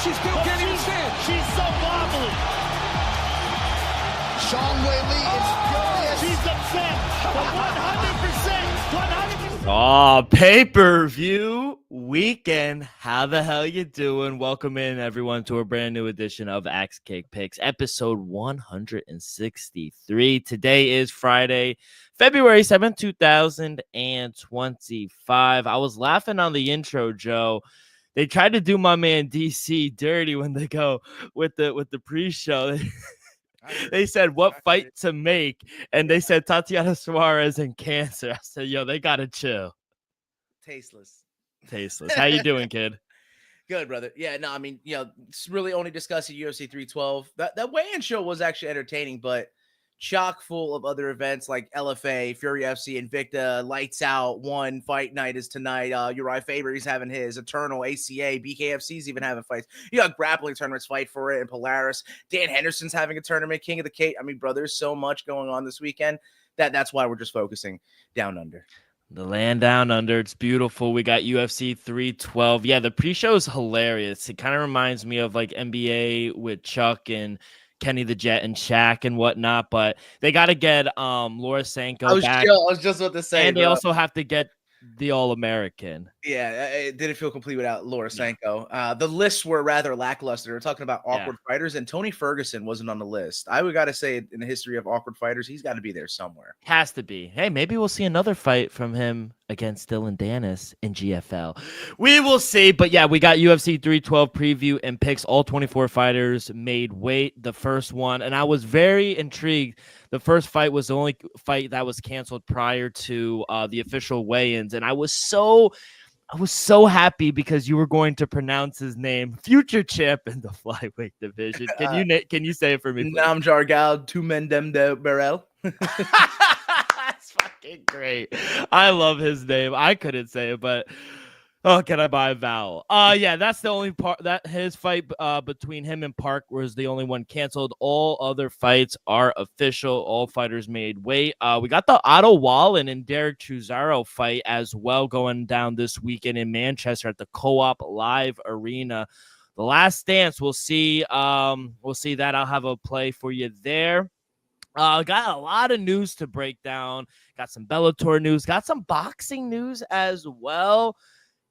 She still can't even stand. She's so wobbly. Zhang Weili is furious. She's upset. But 100%. Pay-per-view weekend. How the hell you doing? Welcome in, everyone, to a brand new edition of Axe Cake Picks, episode 163. Today is Friday, February 7th, 2025. I was laughing on the intro, Joe. They tried to do my man DC dirty when they go with the pre-show. They said what fight to make, and they said Tatiana Suarez and cancer. I said, yo, they gotta chill. Tasteless. How you doing, kid? Good, brother. Yeah, no, I mean, it's really only discussing UFC 312. That weigh-in show was actually entertaining, but chock full of other events like LFA, Fury FC, Invicta, Lights Out, One Fight Night is tonight. Uriah Faber, he's having his Eternal, ACA, BKFC's even having fights. You got grappling tournaments, Fight for It, and Polaris. Dan Henderson's having a tournament, King of the Cage. I mean, bro, there's so much going on this weekend that's why we're just focusing down under. The land down under. It's beautiful. We got UFC 312. Yeah, the pre-show is hilarious. It kind of reminds me of like NBA with Chuck and Kenny the Jet and Shaq and whatnot, but they got to get Laura Sanko back. I was just about to say, and they also have to get the All-American. Yeah, it didn't feel complete without Laura Sanko. The lists were rather lackluster. We're talking about awkward fighters, and Tony Ferguson wasn't on the list. I would got to say, in the history of awkward fighters, he's got to be there somewhere. Has to be. Hey, maybe we'll see another fight from him against Dylan Dennis in GFL. We will see. But yeah, we got UFC 312 preview and picks. All 24 fighters made weight. The first one, and I was very intrigued. The first fight was the only fight that was canceled prior to the official weigh-ins, and I was so happy because you were going to pronounce his name, future champ in the flyweight division. Can you say it for me, please? Nam Jargal, two men dem de Barrel. That's fucking great. I love his name. I couldn't say it, but can I buy a vowel? Yeah, that's the only part that his fight between him and Park was the only one canceled. All other fights are official. All fighters made weight. We got the Otto Wallin and Derek Chisaro fight as well going down this weekend in Manchester at the Co-op Live Arena. The Last Dance. We'll see. We'll see that. I'll have a play for you there. Got a lot of news to break down. Got some Bellator news. Got some boxing news as well.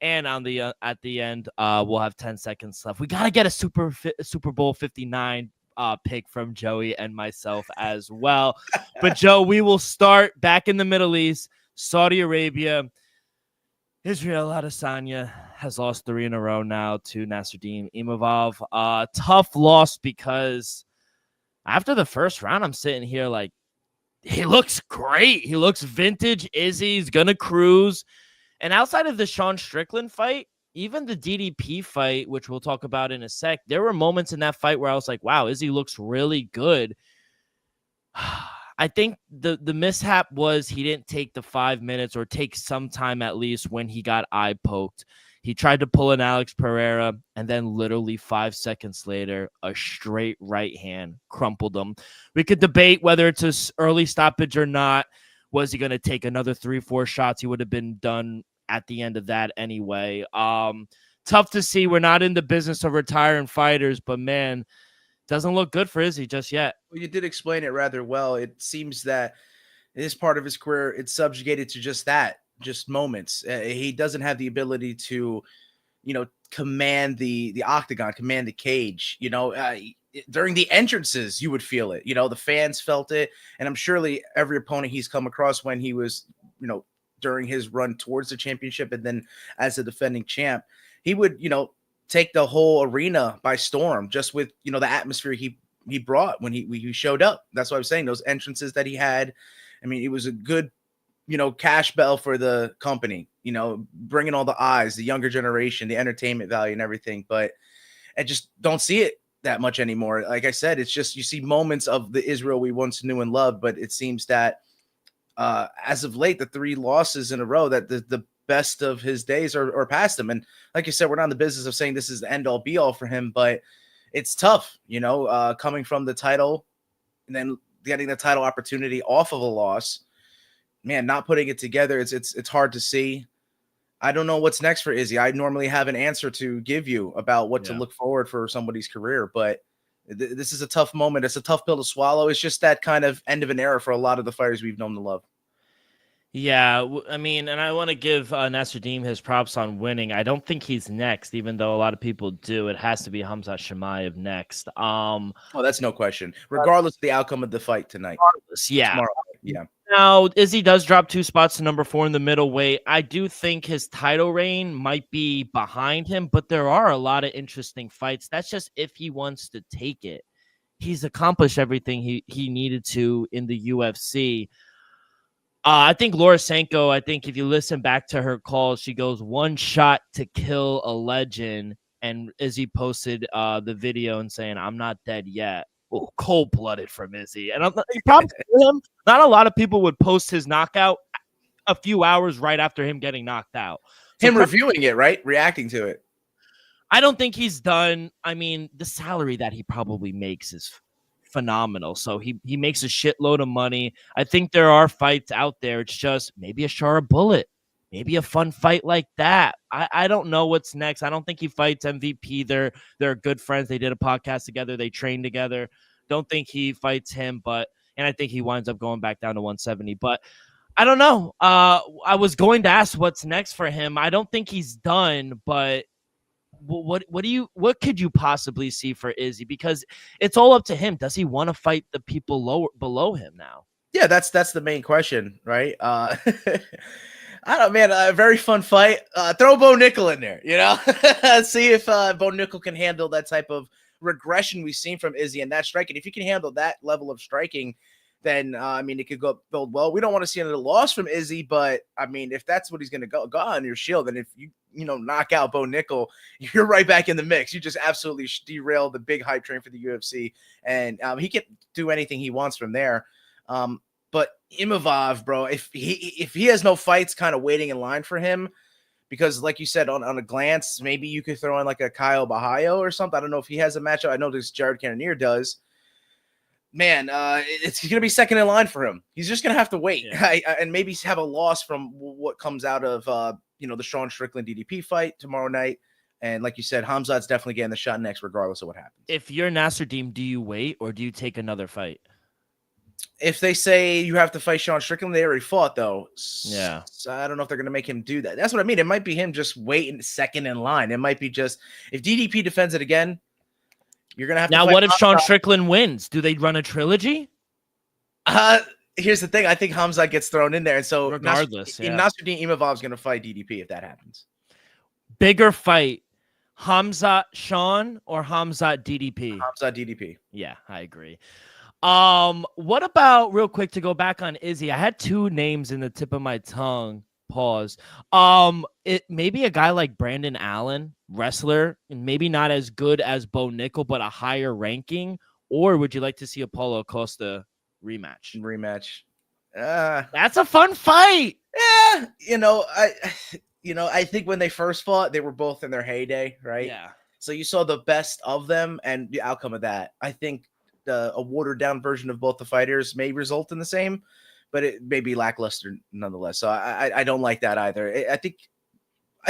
And on the at the end, we'll have 10 seconds left. We got to get a Super Bowl 59 pick from Joey and myself as well. But, Joe, we will start back in the Middle East, Saudi Arabia. Israel Adesanya has lost 3 in a row now to Nasruddin Imavov. Tough loss because after the first round, I'm sitting here like, he looks great. He looks vintage. Izzy's going to cruise. And outside of the Sean Strickland fight, even the DDP fight, which we'll talk about in a sec, there were moments in that fight where I was like, wow, Izzy looks really good. I think the mishap was he didn't take the 5 minutes or take some time at least when he got eye poked. He tried to pull an Alex Pereira, and then literally 5 seconds later, a straight right hand crumpled him. We could debate whether it's an early stoppage or not. Was he going to take another 3-4 shots? He would have been done at the end of that anyway. Tough to see. We're not in the business of retiring fighters, but man, doesn't look good for Izzy just yet. Well, you did explain it rather well. It seems that this part of his career, it's subjugated to just moments. He doesn't have the ability to, command the octagon, command the cage. During the entrances, you would feel it. The fans felt it, and I'm surely every opponent he's come across when he was, during his run towards the championship and then as a defending champ, he would, take the whole arena by storm just with, the atmosphere he brought when he showed up. That's what I was saying. Those entrances that he had, I mean, it was a good, cash bell for the company, bringing all the eyes, the younger generation, the entertainment value and everything. But I just don't see it that much anymore. Like I said, it's just, you see moments of the Israel we once knew and loved, but it seems that as of late, the 3 losses in a row, that the best of his days are past him. And like you said, we're not in the business of saying this is the end all be all for him, but it's tough, coming from the title and then getting the title opportunity off of a loss, man, not putting it together. It's hard to see. I don't know what's next for Izzy. I normally have an answer to give you about what to look forward for somebody's career, but this is a tough moment. It's a tough pill to swallow. It's just that kind of end of an era for a lot of the fighters we've known to love. Yeah, I mean, and I want to give Nasruddin his props on winning. I don't think he's next, even though a lot of people do. It has to be Khamzat Chimaev next. Oh, that's no question. Regardless of the outcome of the fight tonight. Yeah. Tomorrow. Yeah. Now, Izzy does drop 2 spots to number 4 in the middleweight. I do think his title reign might be behind him, but there are a lot of interesting fights. That's just if he wants to take it. He's accomplished everything he needed to in the UFC. I think Laura Sanko, I think if you listen back to her calls, she goes, one shot to kill a legend. And Izzy posted the video and saying, I'm not dead yet. Oh, cold-blooded from Izzy. And probably him, not a lot of people would post his knockout a few hours right after him getting knocked out. So him reviewing it, right? Reacting to it. I don't think he's done. I mean, the salary that he probably makes is phenomenal. So he makes a shitload of money. I think there are fights out there. It's just maybe a Shara Bullet, maybe a fun fight like that. I don't know what's next. I don't think he fights MVP. They're good friends. They did a podcast together. They trained together. Don't think he fights him, and I think he winds up going back down to 170. But I don't know. I was going to ask what's next for him. I don't think he's done, but what could you possibly see for Izzy? Because it's all up to him. Does he want to fight the people below him now? Yeah, that's the main question, right? I don't, man. A very fun fight. Throw Bo Nickel in there, see if Bo Nickel can handle that type of regression we've seen from Izzy and that striking. If you can handle that level of striking, then I mean, it could build well. We don't want to see another loss from Izzy, but I mean, if that's what he's going to go on your shield, and if you knock out Bo Nickel, you're right back in the mix. You just absolutely derail the big hype train for the UFC, and he can do anything he wants from there. But Imavov, bro, if he has no fights kind of waiting in line for him, because like you said, on a glance, maybe you could throw in like a Kyle Bahayo or something. I don't know if he has a matchup. I know this Jared Cannonier does. Man, it's going to be second in line for him. He's just going to have to wait and maybe have a loss from what comes out of, the Sean Strickland DDP fight tomorrow night. And like you said, Khamzat's definitely getting the shot next, regardless of what happens. If you're Nasruddin, do you wait or do you take another fight? If they say you have to fight Sean Strickland, they already fought, though. Yeah. So I don't know if they're going to make him do that. That's what I mean. It might be him just waiting second in line. It might be just if DDP defends it again, you're going to have to. Now, what if Sean Strickland wins? Do they run a trilogy? Here's the thing. I think Khamzat gets thrown in there. And so regardless, Nasruddin Imavov is going to fight DDP if that happens. Bigger fight, Khamzat Sean or Khamzat DDP? Khamzat DDP. Yeah, I agree. What about, real quick, to go back on Izzy? I had 2 names in the tip of my tongue. Pause. It maybe a guy like Brandon Allen, wrestler, and maybe not as good as Bo Nickel, but a higher ranking. Or would you like to see a Paulo Costa rematch? That's a fun fight. Yeah, I think when they first fought, they were both in their heyday, right? Yeah. So you saw the best of them, and the outcome of that. I think a watered down version of both the fighters may result in the same, but it may be lackluster nonetheless. So I don't like that either. I think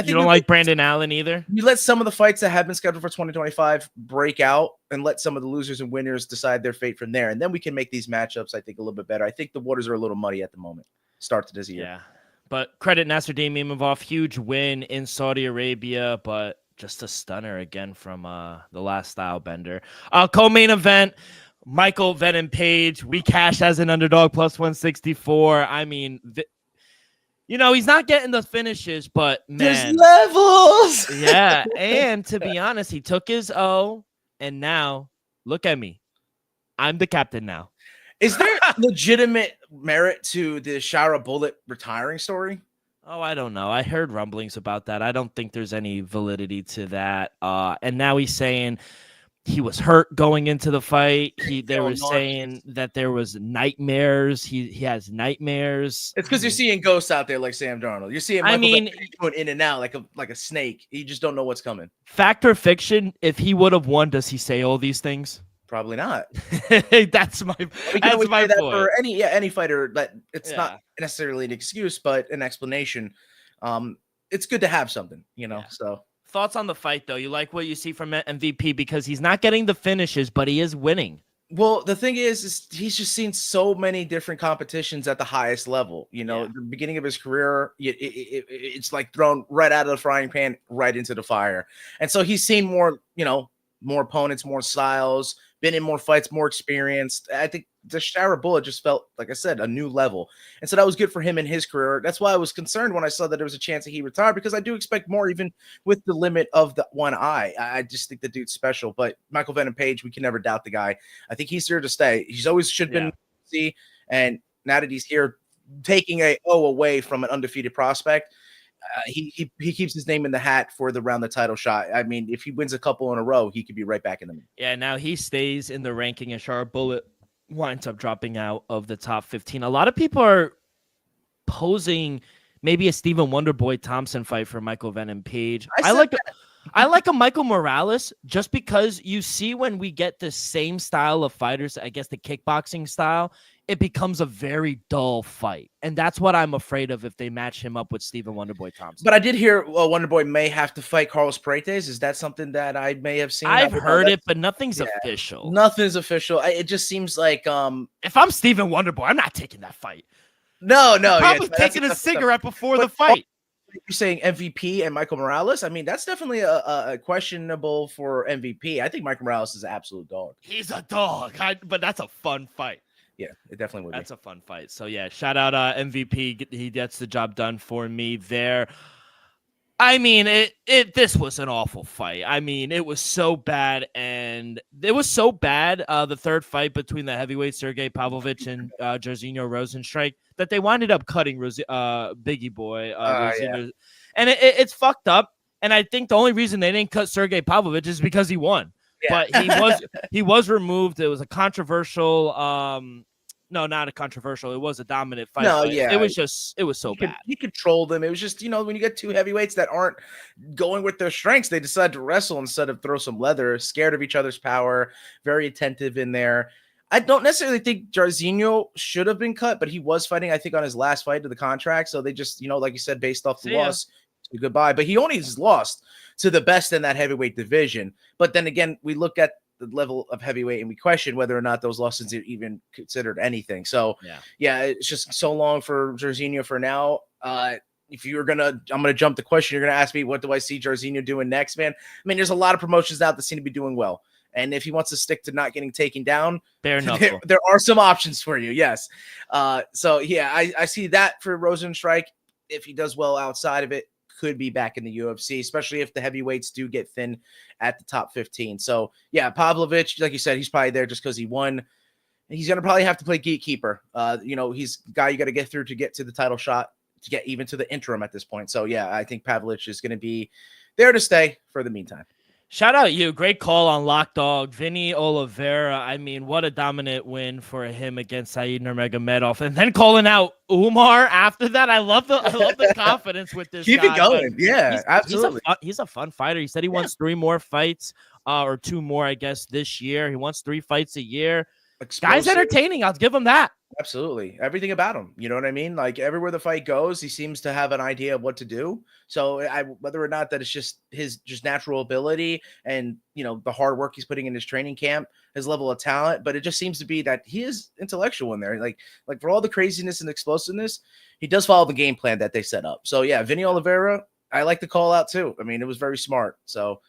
you don't like Brandon Allen either. You let some of the fights that have been scheduled for 2025 break out, and let some of the losers and winners decide their fate from there, and then we can make these matchups, I think, a little bit better. I think the waters are a little muddy at the moment. Start to this year. Yeah, but credit Nasruddin Imavov, huge win in Saudi Arabia, but just a stunner again from the last style bender. Co-main event. Michael Venom Page, we cashed as an underdog plus 164. I mean, he's not getting the finishes, but man, there's levels. Yeah, and to be honest, he took his O, and now look at me, I'm the captain now. Is there legitimate merit to the Shara Bullet retiring story? Oh, I don't know. I heard rumblings about that. I don't think there's any validity to that. And now he's saying he was hurt going into the fight. They were saying that there was nightmares. He has nightmares. It's because you're seeing ghosts out there like Sam Darnold. You're seeing Michael going in and out like a snake. You just don't know what's coming. Fact or fiction? If he would have won, does he say all these things? Probably not. That's my point. For any fighter, that it's not necessarily an excuse, but an explanation. it's good to have something, you know. Yeah. So Thoughts on the fight, though? You like what you see from MVP because he's not getting the finishes, but he is winning. well, the thing is he's just seen so many different competitions at the highest level. You know, Yeah. the beginning of his career, it's like thrown right out of the frying pan, right into the fire. And so he's seen more, you know, more opponents, more styles, been in more fights, more experienced. I think the Shara Bullet just felt, like I said, a new level. And so that was good for him in his career. That's why I was concerned when I saw that there was a chance that he retired, because I do expect more, even with the limit of the one eye. I just think the dude's special. But Michael Venom Page, we can never doubt the guy. I think he's here to stay. He's always should have been see, and now that he's here, taking a O away from an undefeated prospect, he keeps his name in the hat for the round the title shot. I mean, if he wins a couple in a row, he could be right back in the mix. Yeah, now he stays in the ranking, and Shara Bullet winds up dropping out of the top 15. A lot of people are posing maybe a Stephen Wonderboy Thompson fight for Michael Venom Page. I like a Michael Morales just because you see when we get the same style of fighters, I guess the kickboxing style, it becomes a very dull fight. And that's what I'm afraid of if they match him up with Stephen Wonderboy Thompson. But I did hear Wonderboy may have to fight Carlos Paredes. Is that something that I may have seen? I've heard it, but nothing's official. Nothing's official. It just seems like if I'm Stephen Wonderboy, I'm not taking that fight. No, probably taking a cigarette before the fight. You're saying MVP and Michael Morales? I mean, that's definitely a questionable for MVP. I think Michael Morales is an absolute dog. He's a dog, but that's a fun fight. Yeah, it definitely would. That's a fun fight. So yeah, shout out MVP. He gets the job done for me there. I mean, this was an awful fight. I mean, it was so bad, and it was so bad. The third fight between the heavyweight Sergey Pavlovich and Jairzinho Rozenstruik, that they winded up cutting Biggie Boy. Yeah. And it's fucked up. And I think the only reason they didn't cut Sergey Pavlovich is because he won. Yeah. But he was removed. It was a controversial. No, not a controversial. It was a dominant fight. No, yeah. It was so bad. He controlled them. It was just, when you get two heavyweights that aren't going with their strengths, they decide to wrestle instead of throw some leather, scared of each other's power, very attentive in there. I don't necessarily think Jairzinho should have been cut, but he was fighting, I think, on his last fight of the contract. So they just, like you said, based off the loss, goodbye. But he only has lost to the best in that heavyweight division. But then again, we look at the level of heavyweight and we question whether or not those losses are even considered anything. So yeah, it's just so long for Jairzinho for now. If I'm gonna jump the question, you're gonna ask me, what do I see Jairzinho doing next, man? I mean, there's a lot of promotions out that seem to be doing well. And if he wants to stick to not getting taken down, there are some options for you. Yes. So yeah, I see that for Rozenstruik. If he does well outside of it, could be back in the UFC, especially if the heavyweights do get thin at the top 15. So yeah, Pavlovich, like you said, he's probably there just because he won. He's going to probably have to play gatekeeper. He's a guy you got to get through to get to the title shot, to get even to the interim at this point. So yeah, I think Pavlovich is going to be there to stay for the meantime. Shout out you. Great call on Lock Dog. Vinny Oliveira. I mean, what a dominant win for him against Said Nurmagomedov. And then calling out Umar after that. I love the confidence with this Keep guy. It going. Yeah, absolutely. He's a fun fighter. He said he wants 3 more fights, or 2 more, I guess, this year. He wants 3 fights a year. Explosive. Guy's entertaining. I'll give him that. Absolutely. Everything about him. You know what I mean? Like everywhere the fight goes, he seems to have an idea of what to do. So whether or not that it's just his natural ability and, the hard work he's putting in his training camp, his level of talent, but it just seems to be that he is intellectual in there. Like for all the craziness and explosiveness, he does follow the game plan that they set up. So yeah, Vinny Oliveira, I like the call out too. I mean, it was very smart. So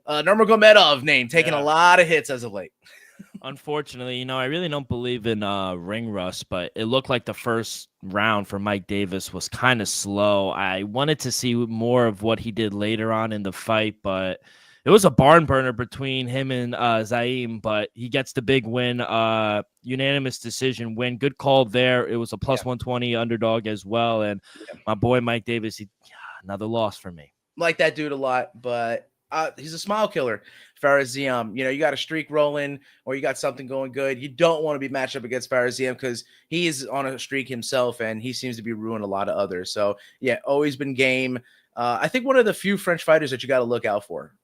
Nurmagomedov name taking a lot of hits as of late. Unfortunately, I really don't believe in ring rust, but it looked like the first round for Mike Davis was kind of slow. I wanted to see more of what he did later on in the fight, but it was a barn burner between him and Zaim, but he gets the big win, unanimous decision win. Good call there. It was a plus 120 underdog as well, and my boy Mike Davis, another loss for me. Like that dude a lot, but he's a smile killer. Fares Ziam, you got a streak rolling or you got something going good. You don't want to be matched up against Fares Ziam because he is on a streak himself and he seems to be ruining a lot of others. So yeah, always been game. I think one of the few French fighters that you got to look out for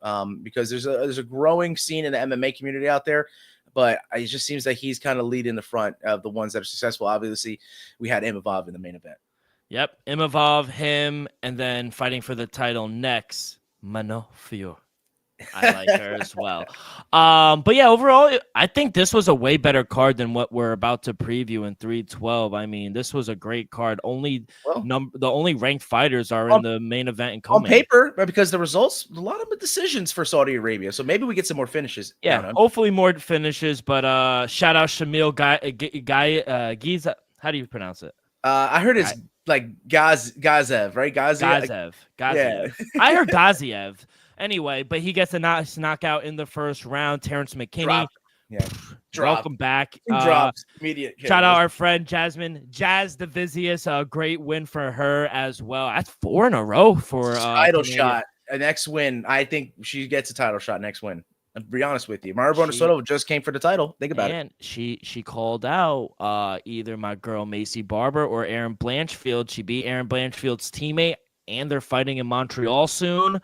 because there's a growing scene in the MMA community out there, but it just seems like he's kind of leading the front of the ones that are successful. Obviously, we had Imavov in the main event. Yep, Imavov, him, and then fighting for the title next, Mano Fior. I like her as well. But yeah, overall, I think this was a way better card than what we're about to preview in 312. I mean, this was a great card. The only ranked fighters are in the main event and on paper, but because the results, a lot of the decisions for Saudi Arabia. So maybe we get some more finishes. Yeah, hopefully more finishes. But shout out Shamil Giza. How do you pronounce it? I heard it's like Gazev, right? Gazev. Yeah. I heard Gaziev. Anyway, but he gets a nice knockout in the first round. Terrence McKinney. Welcome back. Drops immediate. Shout out our friend Jasmine Jazz Divisius. A great win for her as well. That's 4 in a row for title shot. A next win. I think she gets a title shot next win. I'll be honest with you. Mara Bonasoto just came for the title. Think about it. And she called out either my girl Macy Barber or Erin Blanchfield. She beat Erin Blanchfield's teammate, and they're fighting in Montreal soon.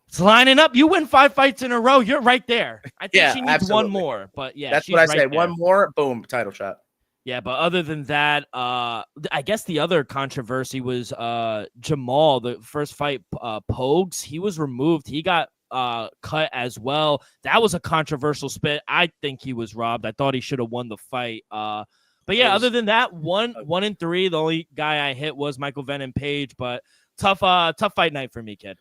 It's lining up. You win 5 fights in a row. You're right there. I think she needs one more. But yeah, that's what I said. One more, boom, title shot. Yeah, but other than that, I guess the other controversy was Jamal, the first fight, Pogues. He was removed. He got cut as well. That was a controversial spit. I think he was robbed. I thought he should have won the fight. But yeah, other than that, 1 and 3. The only guy I hit was Michael Venom Page. But tough fight night for me, kid.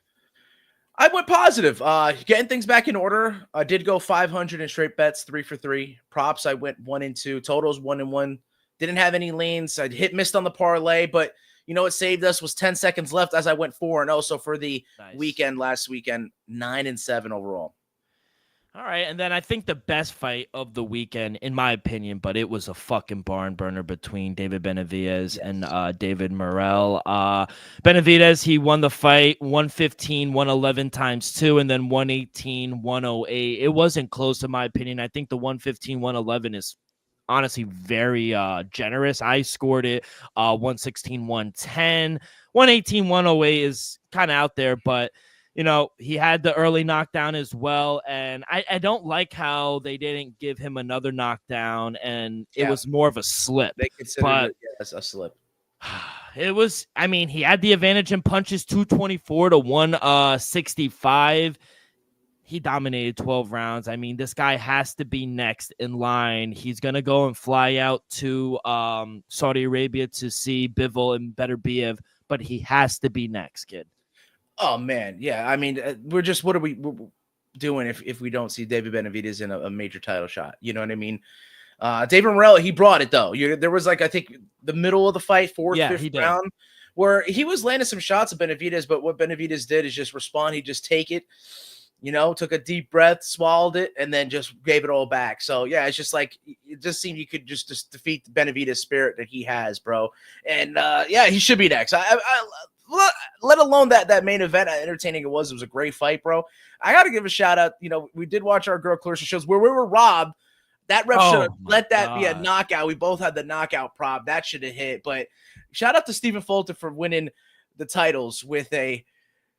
I went positive. Getting things back in order. I did go 500 in straight bets, 3 for 3. Props, I went 1 and 2. Totals 1 and 1. Didn't have any lanes. I missed on the parlay, but you know what saved us was 10 seconds left as I went 4 and 0. So for the weekend, last weekend, 9 and 7 overall. All right, and then I think the best fight of the weekend, in my opinion, but it was a fucking barn burner between David Benavidez and David Morrell. Benavidez, he won the fight 115, 111 times 2, and then 118, 108. It wasn't close, in my opinion. I think the 115, 111 is honestly very generous. I scored it 116, 110. 118, 108 is kind of out there, but you know, he had the early knockdown as well, and I don't like how they didn't give him another knockdown, and it was more of a slip. They considered it a slip. It was, I mean, he had the advantage in punches, 224 to 165. He dominated 12 rounds. I mean, this guy has to be next in line. He's going to go and fly out to Saudi Arabia to see Bivol and Beterbiev, but he has to be next, kid. Oh man, yeah. I mean, what are we doing if we don't see David Benavidez in a major title shot? You know what I mean? David Morrell, he brought it though. There was like, I think the middle of the fight, 4th, 5th round, where he was landing some shots at Benavidez, but what Benavidez did is just respond. He just take it, you know, took a deep breath, swallowed it, and then just gave it all back. So yeah, it's just like, it just seemed you could just defeat the Benavidez spirit that he has, bro. And yeah, he should be next. Let alone that main event, entertaining it was a great fight, bro. I got to give a shout out. You know, we did watch our girl Clarissa shows where we were robbed. That ref should have let that be a knockout. We both had the knockout prop. That should have hit. But shout out to Stephen Fulton for winning the titles with a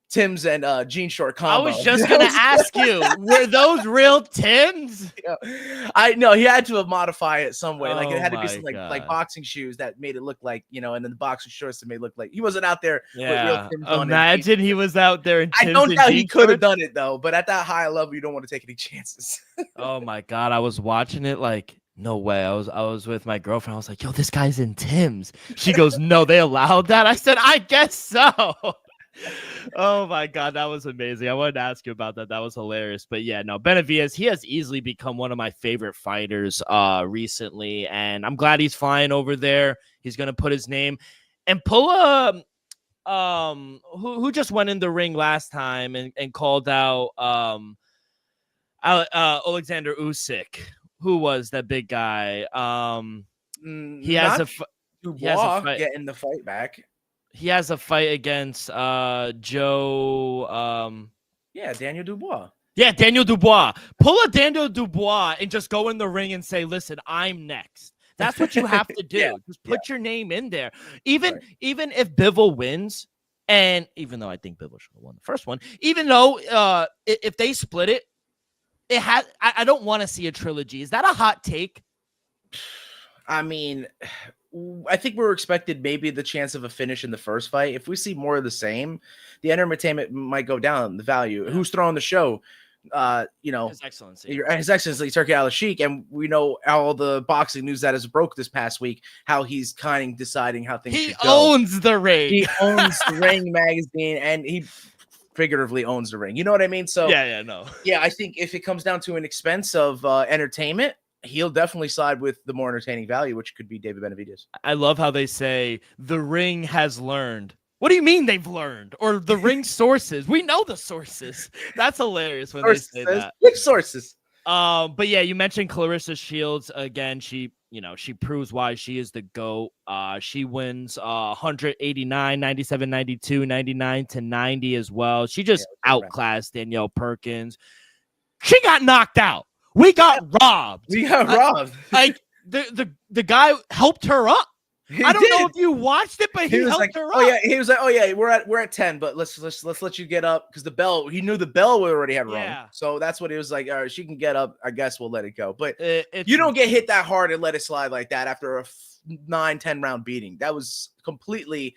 Tim's and Jean Short combo. I was just going to ask you, were those real Tim's? Yeah. I know he had to have modified it some way. Like it had to be some like boxing shoes that made it look like, you know, and then the boxing shorts that made it look like he wasn't out there with real Tim's on. Imagine he was out there in Tim's. I don't doubt he could have done it though, but at that high level, you don't want to take any chances. Oh my God. I was watching it like, no way. I was with my girlfriend. I was like, yo, this guy's in Tim's. She goes, no, they allowed that. I said, I guess so. Oh my God, that was amazing. I wanted to ask you about that. That was hilarious. But yeah, no, Benavidez, he has easily become one of my favorite fighters recently, and I'm glad he's flying over there. He's gonna put his name and pull a who just went in the ring last time and called out Alexander Usyk. Who was that big guy? He has a fight. Getting the fight back. He has a fight against Joe. Daniel Dubois. Yeah, Daniel Dubois. Pull a Daniel Dubois and just go in the ring and say, listen, I'm next. That's what you have to do. Just put your name in there. Even if Bivol wins, and even though I think Bivol should have won the first one, even though if they split it, I don't want to see a trilogy. Is that a hot take? I mean, I think we were expected maybe the chance of a finish in the first fight. If we see more of the same, the entertainment might go down. The value. Yeah. Who's throwing the show? His Excellency. His Excellency Turki Al-Sheikh, and we know all the boxing news that has broke this past week. How he's kind of deciding how things. He should go. owns the ring. He owns the Ring magazine, and he figuratively owns the ring. You know what I mean? So yeah, I think if it comes down to an expense of entertainment, he'll definitely side with the more entertaining value, which could be David Benavidez. I love how they say the ring has learned. What do you mean they've learned? Or the ring sources? We know the sources. That's hilarious when they say that. Which sources? But yeah, you mentioned Clarissa Shields again. She proves why she is the GOAT. She wins 189, 97, 92, 99 to 90 as well. She just outclassed Danielle Perkins. She got knocked out. We got robbed. Like the guy helped her up. I don't know if you watched it, but he helped her up. Oh yeah, he was like, "Oh yeah, we're at 10, but let's let you get up," because the bell. He knew the bell we already had rung, so that's what he was like. All right, she can get up. I guess we'll let it go. But you don't get hit that hard and let it slide like that after a 9-10 round beating. That was completely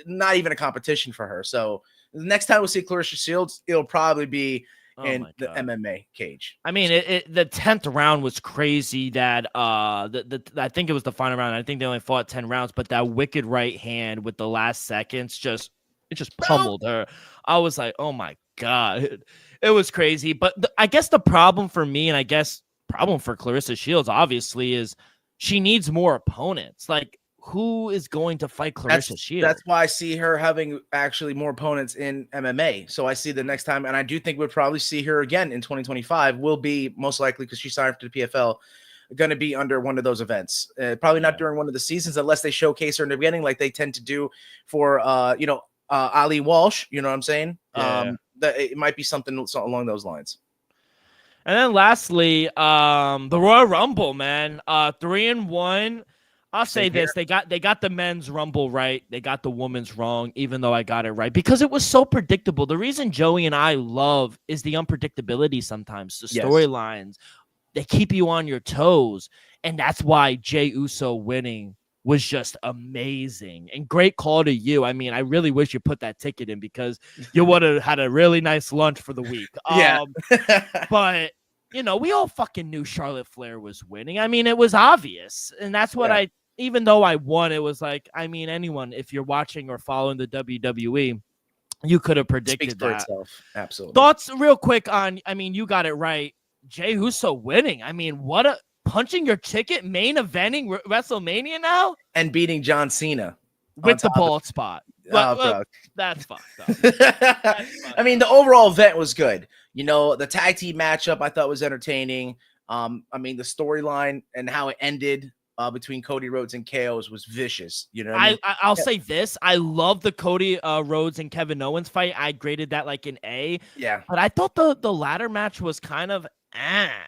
not even a competition for her. So the next time we'll see Clarissa Shields, it'll probably be in the MMA cage. I mean, the 10th round was crazy. That I think it was the final round. I think they only fought 10 rounds, but that wicked right hand with the last seconds just pummeled her. I was like, oh my god, it was crazy. But I guess the problem for me, and I guess problem for Clarissa Shields, obviously, is she needs more opponents. Like, who is going to fight Clarissa Shields? That's why I see her having actually more opponents in MMA. So I see the next time, and I do think we'll probably see her again in 2025. Will be most likely, because she signed for the PFL, going to be under one of those events. Probably not during one of the seasons, unless they showcase her in the beginning, like they tend to do for Ali Walsh. You know what I'm saying? Yeah. That it might be something along those lines. And then lastly, the Royal Rumble, man, 3-1. I'll say this: they got the men's Rumble right. They got the women's wrong, even though I got it right, because it was so predictable. The reason Joey and I love is the unpredictability. Sometimes the storylines, they keep you on your toes, and that's why Jey Uso winning was just amazing. And great call to you. I mean, I really wish you put that ticket in, because you would have had a really nice lunch for the week. But we all fucking knew Charlotte Flair was winning. I mean, it was obvious, and that's what even though I won, it was like, I mean, anyone, if you're watching or following the WWE, you could have predicted that. Itself. Absolutely. Thoughts real quick on, I mean, you got it right. Jey Uso winning. I mean, what a punching your ticket, main eventing WrestleMania now, and beating John Cena with the bald spot. Bro. That's fucked up. I mean, the overall event was good. The tag team matchup I thought was entertaining. I mean, the storyline and how it ended between Cody Rhodes and KOs was vicious. You know, I'll say this: I love the Cody Rhodes and Kevin Owens fight. I graded that like an A. Yeah, but I thought the ladder match was kind of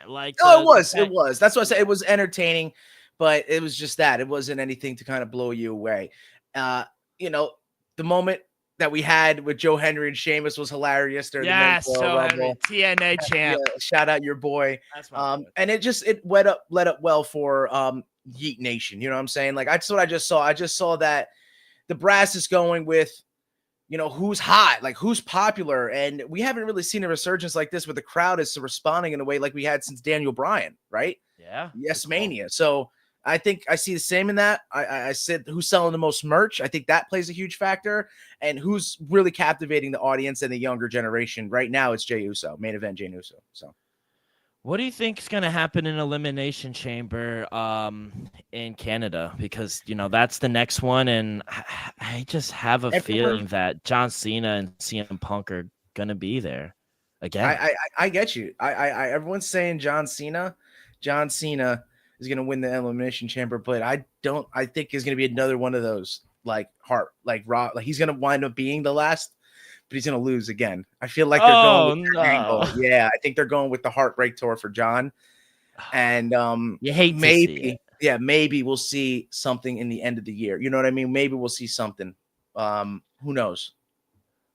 like. It was. That's what I said. It was entertaining, but it was just that. It wasn't anything to kind of blow you away. The moment that we had with Joe Henry and Sheamus was hilarious. Yes, Joe Henry, TNA champ. Yeah, shout out your boy. That's my boy. And it led up well for Yeet Nation. You know what I'm saying? Like, that's what I just saw. I just saw that the brass is going with, who's hot, like who's popular. And we haven't really seen a resurgence like this where the crowd is responding in a way like we had since Daniel Bryan, right? Yeah. Yes, Mania. So I think I see the same in that. I said who's selling the most merch. I think that plays a huge factor. And who's really captivating the audience and the younger generation. Right now, it's Jey Uso, main event Jey Uso. So what do you think is going to happen in Elimination Chamber in Canada? Because, that's the next one. And I just have a feeling that John Cena and CM Punk are going to be there again. I get you. Everyone's saying John Cena. John Cena is going to win the Elimination Chamber, but I think it's going to be another one of those Raw. Like he's going to wind up being the last, but he's going to lose again. I feel like they're going with their angle. Yeah, I think they're going with the Heartbreak Tour for John. And you hate maybe we'll see something in the end of the year. You know what I mean? Maybe we'll see something. Who knows?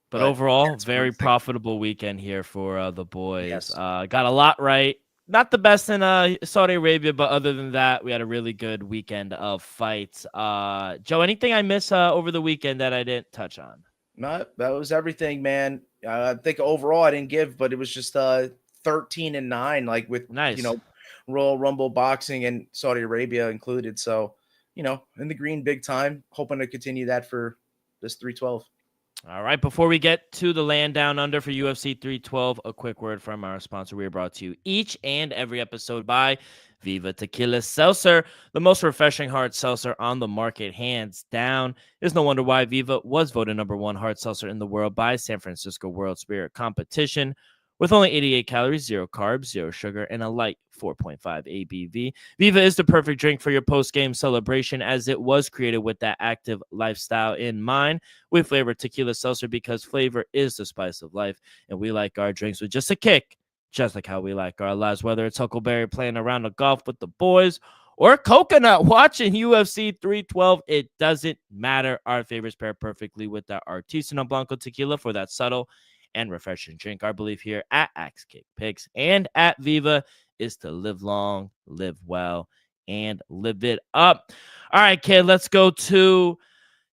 But overall, very profitable weekend here for the boys. Yes. Got a lot right. Not the best in Saudi Arabia, but other than that, we had a really good weekend of fights. Joe, anything I miss over the weekend that I didn't touch on? No, that was everything, man. I think overall I didn't give, but it was just 13-9, like with Nice. Royal Rumble boxing and Saudi Arabia included. So, in the green big time, hoping to continue that for this 312. All right, before we get to the land down under for UFC 312, a quick word from our sponsor. We are brought to you each and every episode by Viva Tequila Seltzer, the most refreshing hard seltzer on the market, hands down. It's no wonder why Viva was voted #1 hard seltzer in the world by San Francisco World Spirit Competition. With only 88 calories, 0 carbs, 0 sugar, and a light 4.5 ABV, Viva is the perfect drink for your post-game celebration, as it was created with that active lifestyle in mind. We flavor tequila seltzer because flavor is the spice of life, and we like our drinks with just a kick, just like how we like our lives. Whether it's Huckleberry playing around the golf with the boys or Coconut watching UFC 312, it doesn't matter. Our favorites pair perfectly with that Artisanal Blanco tequila for that subtle and refreshing drink. Our belief here at Axe Kick Picks and at Viva is to live long, live well, and live it up. All right, kid, let's go to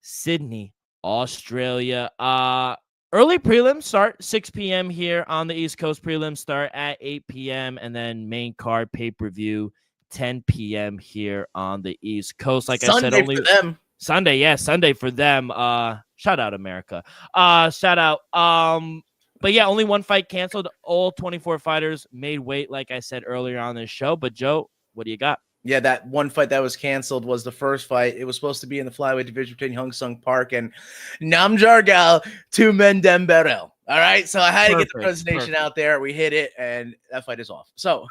Sydney, Australia. Early prelims start 6 p.m. here on the East Coast. Prelims start at 8 p.m. and then main card pay-per-view 10 p.m. here on the East Coast. Like Sunday I said, only for them. Sunday for them. Shout out America. Shout out. But yeah, only one fight canceled. All 24 fighters made weight, like I said earlier on this show. But Joe, what do you got? Yeah, that one fight that was canceled was the first fight. It was supposed to be in the flyweight division between Hung Sung Park and Namjargal Tumendemberel. All right, so I had to get the presentation out there. We hit it, and that fight is off. So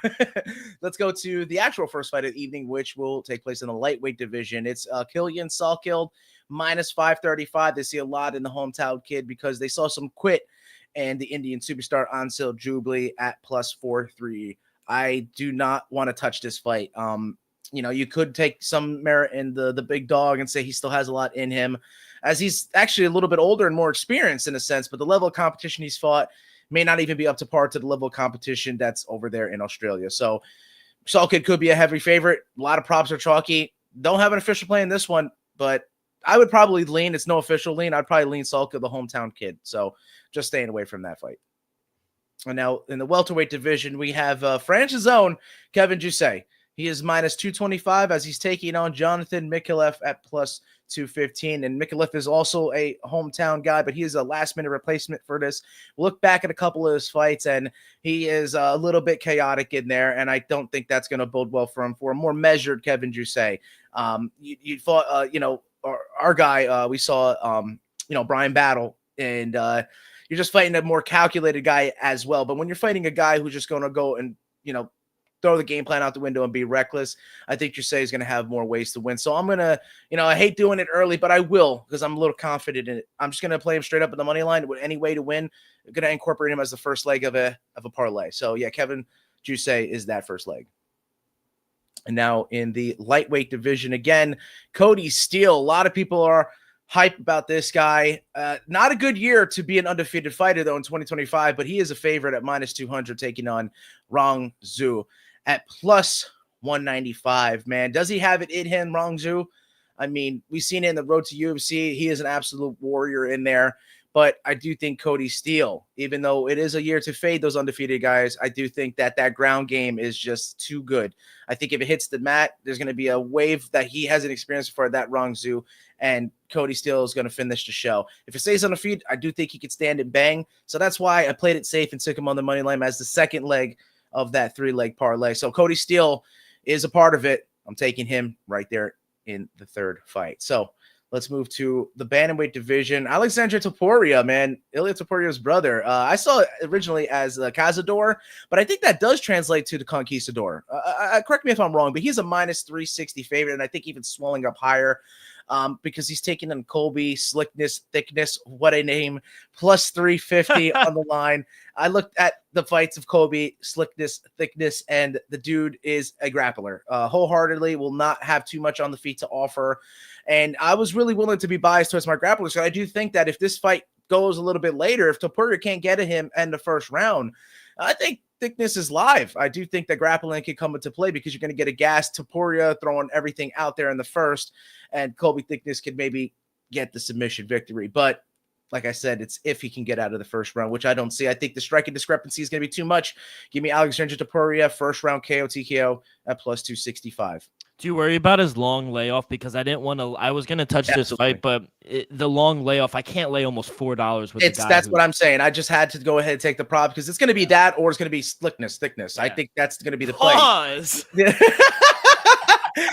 let's go to the actual first fight of the evening, which will take place in the lightweight division. It's Killian Salkild minus 535. They see a lot in the hometown kid because they saw some quit and the Indian superstar Ansil Jubilee at plus 4-3. I do not want to touch this fight. You could take some merit in the big dog and say he still has a lot in him, as he's actually a little bit older and more experienced in a sense, but the level of competition he's fought may not even be up to par to the level of competition that's over there in Australia. So Salkild could be a heavy favorite. A lot of props are chalky. Don't have an official play in this one, but I would probably lean. It's no official lean. I'd probably lean Salkild, the hometown kid. So just staying away from that fight. And now in the welterweight division, we have France's own Kevin Jousset. He is minus 225 as he's taking on Jonathan Mikhailov at plus 215. And Mikhailov is also a hometown guy, but he is a last-minute replacement for this. Look back at a couple of his fights, and he is a little bit chaotic in there, and I don't think that's going to bode well for him. For a more measured Kevin Jousset, you fought, our guy, we saw, Brian Battle, and you're just fighting a more calculated guy as well. But when you're fighting a guy who's just going to go and, throw the game plan out the window and be reckless, I think Jousset is going to have more ways to win. So I'm going to, I hate doing it early, but I will because I'm a little confident in it. I'm just going to play him straight up at the money line with any way to win. I'm going to incorporate him as the first leg of a parlay. So, yeah, Kevin Jousset is that first leg. And now in the lightweight division, again, Cody Steele. A lot of people are hype about this guy. Not a good year to be an undefeated fighter, though, in 2025, but he is a favorite at minus 200 taking on Rong Zhu at plus 195. Man, does he have it in him, Rong Zhu? I mean, we've seen it in the road to UFC. He is an absolute warrior in there. But I do think Cody Steele, even though it is a year to fade those undefeated guys, I do think that ground game is just too good. I think if it hits the mat, there's going to be a wave that he hasn't experienced before, that Rong Zhu, and Cody Steele is going to finish the show. If it stays on the feet, I do think he could stand and bang. So that's why I played it safe and took him on the money line as the second leg of that 3-leg parlay. So Cody Steele is a part of it. I'm taking him right there in the third fight. So let's move to the bantamweight division. Alexandre Topuria, man, Ilia Topuria's brother. I saw it originally as Cazador, but I think that does translate to the Conquistador. Correct me if I'm wrong, but he's a minus 360 favorite, and I think even swelling up higher because he's taking on Colby, slickness, thickness, what a name, plus 350 on the line. I looked at the fights of Colby, slickness, thickness, and the dude is a grappler. Wholeheartedly will not have too much on the feet to offer. And I was really willing to be biased towards my grapplers. So I do think that if this fight goes a little bit later, if Topuria can't get at him in the first round, I think thickness is live. I do think that grappling can come into play because you're going to get a gas Topuria throwing everything out there in the first, and Colby Thickness could maybe get the submission victory. But like I said, it's if he can get out of the first round, which I don't see. I think the striking discrepancy is going to be too much. Give me Alexandra Topuria, first round KO TKO at plus 265. Do you worry about his long layoff? Because I didn't want to. I was going to touch this fight, but the long layoff, I can't lay almost $4 with the guy. That's what I'm saying. I just had to go ahead and take the prop because it's going to be that, or it's going to be thickness. Yeah. I think that's going to be the play. Pause.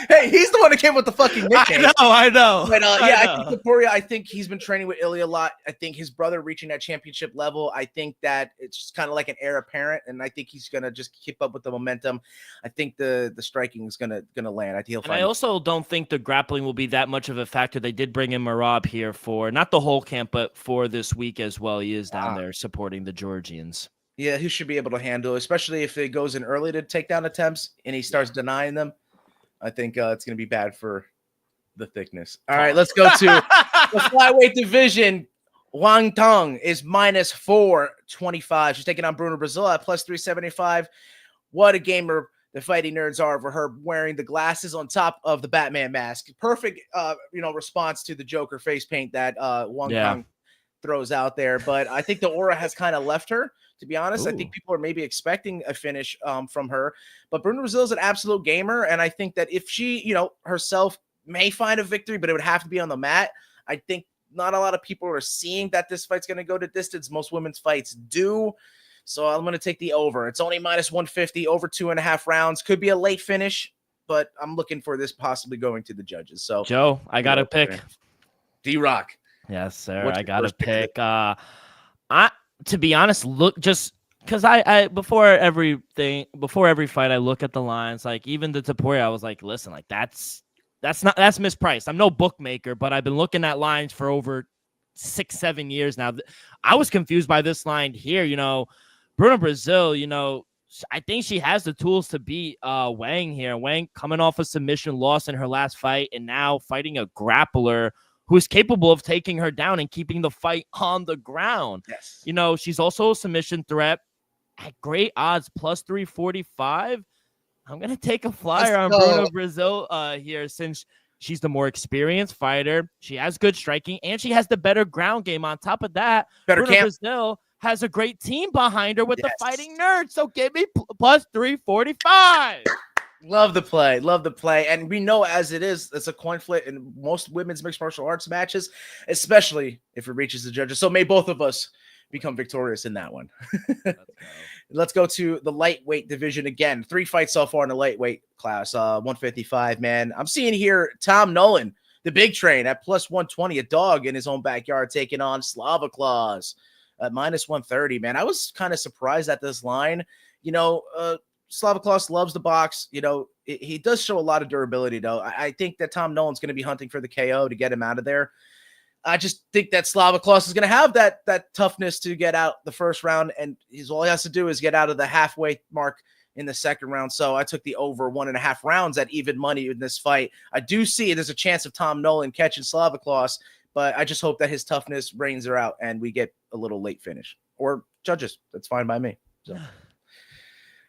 Hey, he's the one that came with the fucking nickname. I know. But I think Topuria, I think he's been training with Ilya a lot. I think his brother reaching that championship level. I think that it's just kind of like an heir apparent, and I think he's gonna just keep up with the momentum. I think the striking is gonna land. I think he'll find. I also don't think the grappling will be that much of a factor. They did bring in Merab here for not the whole camp, but for this week as well. He is down there supporting the Georgians. Yeah, he should be able to handle, especially if it goes in early to takedown attempts and he starts denying them. I think it's going to be bad for the thickness. All right, let's go to the flyweight division. Wang Tong is minus 425. She's taking on Bruna Brazil at plus 375. What a gamer the fighting nerds are for her wearing the glasses on top of the Batman mask. Perfect, response to the Joker face paint that Wang Tong throws out there. But I think the aura has kind of left her. To be honest, I think people are maybe expecting a finish from her, but Bruna Brazil is an absolute gamer. And I think that if she, herself may find a victory, but it would have to be on the mat. I think not a lot of people are seeing that this fight's going to go to distance. Most women's fights do. So I'm going to take the over. It's only minus 150 over 2.5 rounds. Could be a late finish, but I'm looking for this possibly going to the judges. So Joe, I got to pick D-Rock. Yes, sir. I got to pick. To be honest, look, just because I before every fight, I look at the lines. Like even the Topuria, I was like, listen, like that's mispriced. I'm no bookmaker, but I've been looking at lines for over 6-7 years now. I was confused by this line here. Bruna Brazil, I think she has the tools to beat Wang here. Wang coming off a submission loss in her last fight, and now fighting a grappler who is capable of taking her down and keeping the fight on the ground. Yes. She's also a submission threat at great odds, plus 345. I'm going to take a flyer on Bruna Brazil here since she's the more experienced fighter. She has good striking, and she has the better ground game. On top of that, Bruna Brazil has a great team behind her with the fighting nerds. So give me plus 345. Love the play. And we know as it is, it's a coin flip in most women's mixed martial arts matches, especially if it reaches the judges. So may both of us become victorious in that one. Let's go to the lightweight division again. 3 fights so far in the lightweight class, 155, man. I'm seeing here Tom Nolan, the big train at plus 120, a dog in his own backyard taking on Slava Claus at minus 130, man. I was kind of surprised at this line. Slava Claus loves the box. He does show a lot of durability, though. I think that Tom Nolan's going to be hunting for the KO to get him out of there. I just think that Slava Claus is going to have that toughness to get out the first round, and all he has to do is get out of the halfway mark in the second round. So I took the over 1.5 rounds at even money in this fight. I do see there's a chance of Tom Nolan catching Slava Claus, but I just hope that his toughness reigns her out and we get a little late finish. Or judges. That's fine by me. So.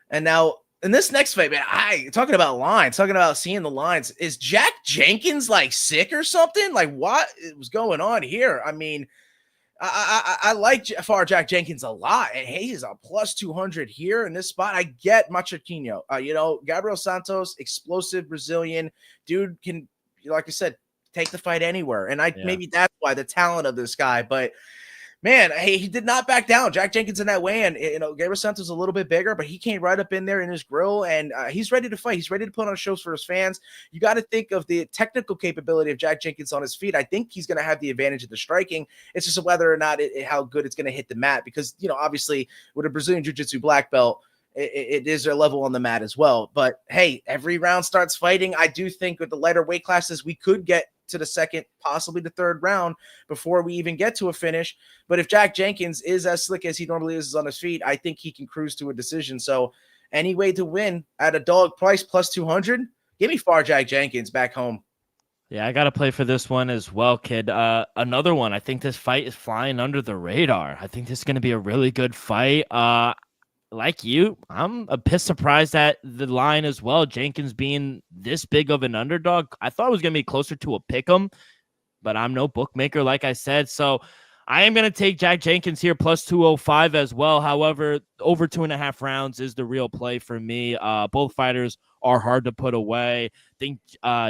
And now in this next fight, man, talking about seeing the lines. Is Jack Jenkins like sick or something? Like what was going on here? I mean, I like Jack Jenkins a lot, and he's a plus 200 here in this spot. I get Machaquinho. Gabriel Santos, explosive Brazilian dude, can, like I said, take the fight anywhere. And maybe that's why the talent of this guy, but. Man, he did not back down. Jack Jenkins in that way, and Gabriel Santos is a little bit bigger, but he came right up in there in his grill, and he's ready to fight. He's ready to put on shows for his fans. You got to think of the technical capability of Jack Jenkins on his feet. I think he's going to have the advantage of the striking. It's just whether or not how good it's going to hit the mat, because obviously with a Brazilian Jiu-Jitsu black belt, it is their level on the mat as well. But hey, every round starts fighting. I do think with the lighter weight classes, we could get to the second, possibly the third round before we even get to a finish. But if Jack Jenkins is as slick as he normally is on his feet, I think he can cruise to a decision. So any way to win at a dog price plus 200, give me far Jack Jenkins back home. Yeah, I got to play for this one as well, kid. Another one. I think this fight is flying under the radar. I think this is going to be a really good fight. like you, I'm a bit surprised at the line as well. Jenkins being this big of an underdog. I thought it was going to be closer to a pick 'em, but I'm no bookmaker, like I said. So I am going to take Jack Jenkins here plus 205 as well. However, over 2.5 rounds is the real play for me. Both fighters are hard to put away. I think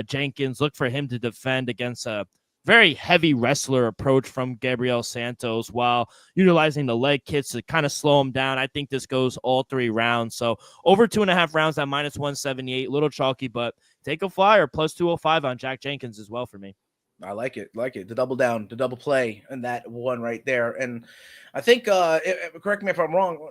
Jenkins, look for him to defend against a very heavy wrestler approach from Gabriel Santos while utilizing the leg kicks to kind of slow him down. I think this goes all 3 rounds. So over 2.5 rounds at minus 178, little chalky, but take a flyer plus 205 on Jack Jenkins as well for me. I like it. The double down, the double play, and that one right there. And I think, correct me if I'm wrong,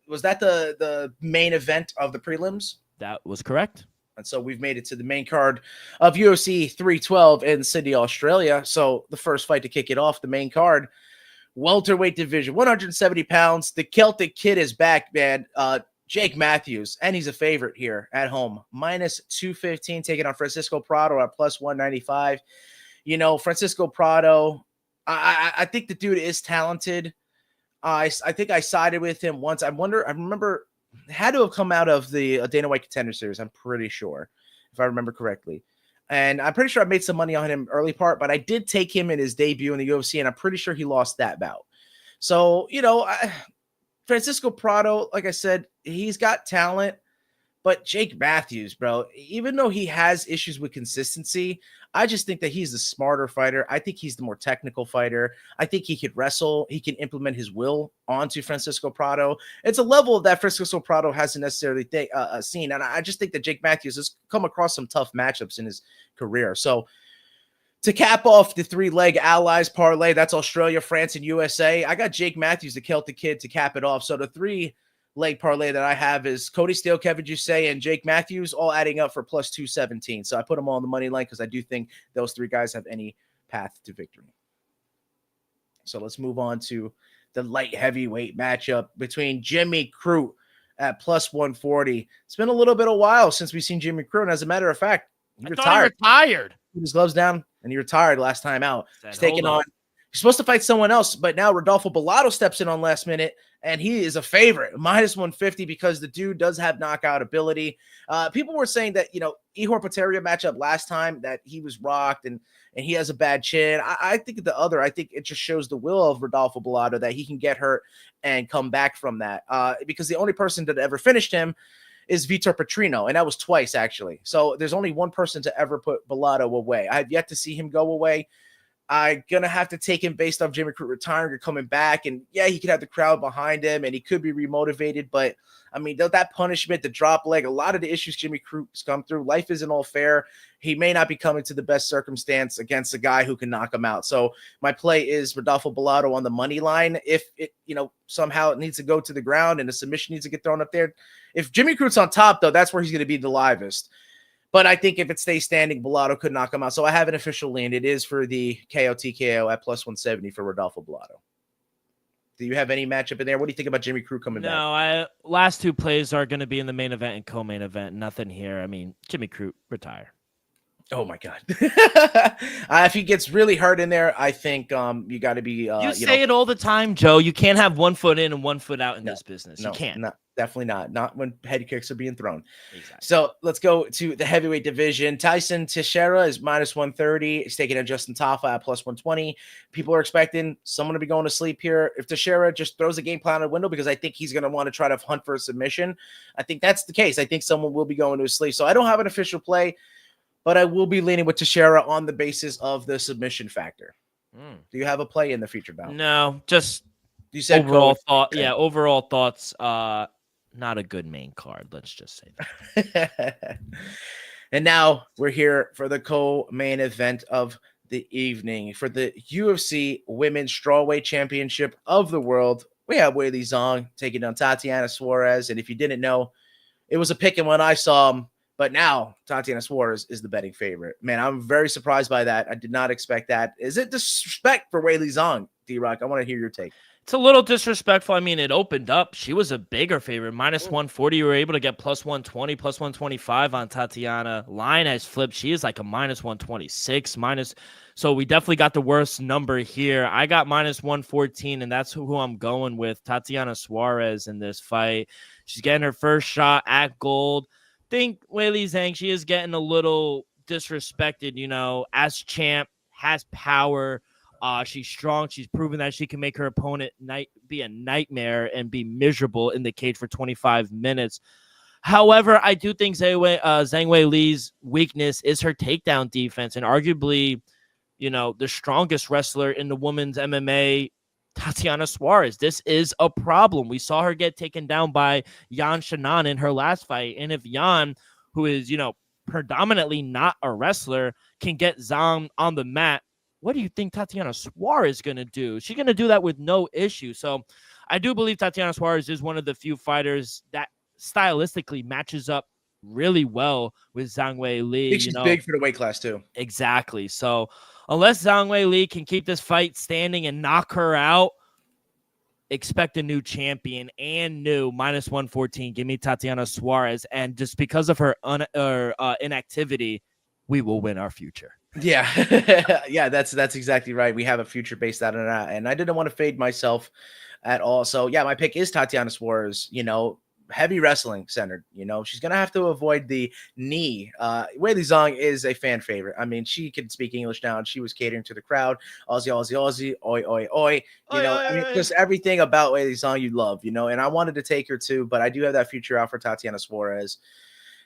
was that the main event of the prelims? That was correct. And so we've made it to the main card of UFC 312 in Sydney, Australia. So the first fight to kick it off, the main card, welterweight division, 170 pounds. The Celtic Kid is back, man. Jake Matthews, and he's a favorite here at home. Minus 215, taking on Francisco Prado at plus 195. You know, Francisco Prado, I think the dude is talented. I think I sided with him once. I remember had to have come out of the Dana White Contender Series, I'm pretty sure, if I remember correctly. And I'm pretty sure I made some money on him early part, but I did take him in his debut in the UFC, and I'm pretty sure he lost that bout. So, you know, Francisco Prado, like I said, he's got talent, but Jake Matthews, bro, even though he has issues with consistency, I just think that he's the smarter fighter. I think he's the more technical fighter. I think he could wrestle. He can implement his will onto Francisco Prado. It's a level that Francisco Prado hasn't necessarily seen. And I just think that Jake Matthews has come across some tough matchups in his career. So to cap off the 3-leg Allies parlay, that's Australia, France, and USA. I got Jake Matthews, the Celtic Kid, to cap it off. So the 3-leg parlay that I have is Cody Steele, Kevin Jusay, and Jake Matthews, all adding up for plus 217. So I put them all on the money line because I do think those 3 guys have any path to victory. So let's move on to the light heavyweight matchup between Jimmy Crute at plus 140. It's been a little bit of a while since we've seen Jimmy Crute. And as a matter of fact, he retired. Put his gloves down, and he retired last time out. He's taking on. He's supposed to fight someone else, but now Rodolfo Bellato steps in on last minute, and he is a favorite, minus 150, because the dude does have knockout ability. People were saying that, you know, Ihor Potieria matchup last time that he was rocked and he has a bad chin. I think I think it just shows the will of Rodolfo Bellato that he can get hurt and come back from that. Because the only person that ever finished him is Vitor Petrino, and that was twice, actually. So there's only one person to ever put Bellato away. I have yet to see him go away. I'm going to have to take him based off Jimmy Crute retiring or coming back. And, yeah, he could have the crowd behind him, and he could be remotivated. But, I mean, that punishment, the drop leg, a lot of the issues Jimmy Crute's come through, life isn't all fair. He may not be coming to the best circumstance against a guy who can knock him out. So my play is Rodolfo Bellato on the money line. If it, you know, somehow it needs to go to the ground and a submission needs to get thrown up there. If Jimmy Crute's on top, though, that's where he's going to be the livest. But I think if it stays standing, Bellato could knock him out. So I have an official lean. It is for the KO TKO at plus 170 for Rodolfo Bellato. Do you have any matchup in there? What do you think about Jimmy Crute coming back? No, last 2 plays are going to be in the main event and co-main event. Nothing here. I mean, Jimmy Crute, retire. Oh my God! If he gets really hurt in there, I think you got to be. You say it all the time, Joe. You can't have 1 foot in and 1 foot out in this business. You can't. Definitely not. Not when head kicks are being thrown. Exactly. So let's go to the heavyweight division. Tyson Teixeira is minus 130. He's taking on Justin Tafa at plus 120. People are expecting someone to be going to sleep here. If Teixeira just throws the game plan out the window, because I think he's going to want to try to hunt for a submission, I think that's the case. I think someone will be going to sleep. So I don't have an official play, but I will be leaning with Teixeira on the basis of the submission factor. Do you have a play in the feature bout? No, just you said overall thought. Okay. Yeah, overall thoughts. Not a good main card. Let's just say that. And now we're here for the co-main event of the evening for the UFC Women's Strawweight Championship of the World. We have Weili Zhang taking on Tatiana Suarez, and if you didn't know, it was a pick and when I saw him. But now Tatiana Suarez is the betting favorite. Man, I'm very surprised by that. I did not expect that. Is it disrespect for Weili Zhang? D-Rock. I want to hear your take. It's a little disrespectful. I mean, it opened up. She was a bigger favorite. Minus 140. You were able to get plus 120, plus 125 on Tatiana. Line has flipped. She is like a minus 126. So we definitely got the worst number here. I got minus 114, and that's who I'm going with. Tatiana Suarez in this fight. She's getting her first shot at gold. Think Weili Zhang, she is getting a little disrespected, as champ, has power. She's strong. She's proven that she can make her opponent be a nightmare and be miserable in the cage for 25 minutes. However, I do think Zhang Weili's weakness is her takedown defense, and arguably, the strongest wrestler in the women's MMA, Tatiana Suarez. This is a problem. We saw her get taken down by Yan Xiaonan in her last fight, and if Yan, who is, predominantly not a wrestler, can get Zhang on the mat, what do you think Tatiana Suarez is going to do? She's going to do that with no issue. So I do believe Tatiana Suarez is one of the few fighters that stylistically matches up really well with Zhang Weili. I think she's big for the weight class too. Exactly. So unless Zhang Weili can keep this fight standing and knock her out, expect a new champion and new minus 114. Give me Tatiana Suarez. And just because of her inactivity, we will win our future. Yeah. Yeah, that's exactly right. We have a future based out of that. And I didn't want to fade myself at all. So yeah, my pick is Tatiana Suarez, heavy wrestling centered. She's going to have to avoid the knee. Weili Zhang is a fan favorite. I mean, she can speak English now, and she was catering to the crowd. Aussie, Aussie, Aussie, oi, oi, oi. Just everything about Weili Zhang you love, and I wanted to take her too, but I do have that future out for Tatiana Suarez.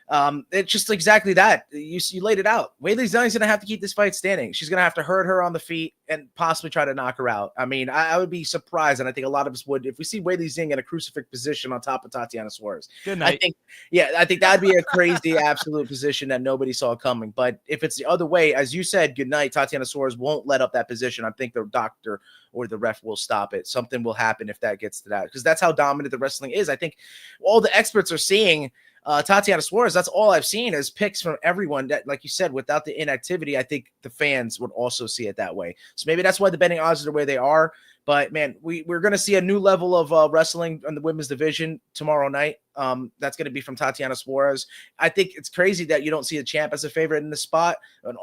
It's just exactly that. You laid it out. Weili Zhang's going to have to keep this fight standing. She's going to have to hurt her on the feet and possibly try to knock her out. I mean, I would be surprised, and I think a lot of us would, if we see Weili Zhang in a crucifix position on top of Tatiana Suarez. Good night. I think that'd be a crazy absolute position that nobody saw coming. But if it's the other way, as you said, good night, Tatiana Suarez won't let up that position. I think the doctor or the ref will stop it. Something will happen if that gets to that, because that's how dominant the wrestling is. I think all the experts are seeing Tatiana Suarez. That's all I've seen is picks from everyone that, like you said, without the inactivity, I think the fans would also see it that way. So maybe that's why the betting odds are the way they are. But man, we're going to see a new level of wrestling in the women's division tomorrow night. That's going to be from Tatiana Suarez. I think it's crazy that you don't see the champ as a favorite in the spot and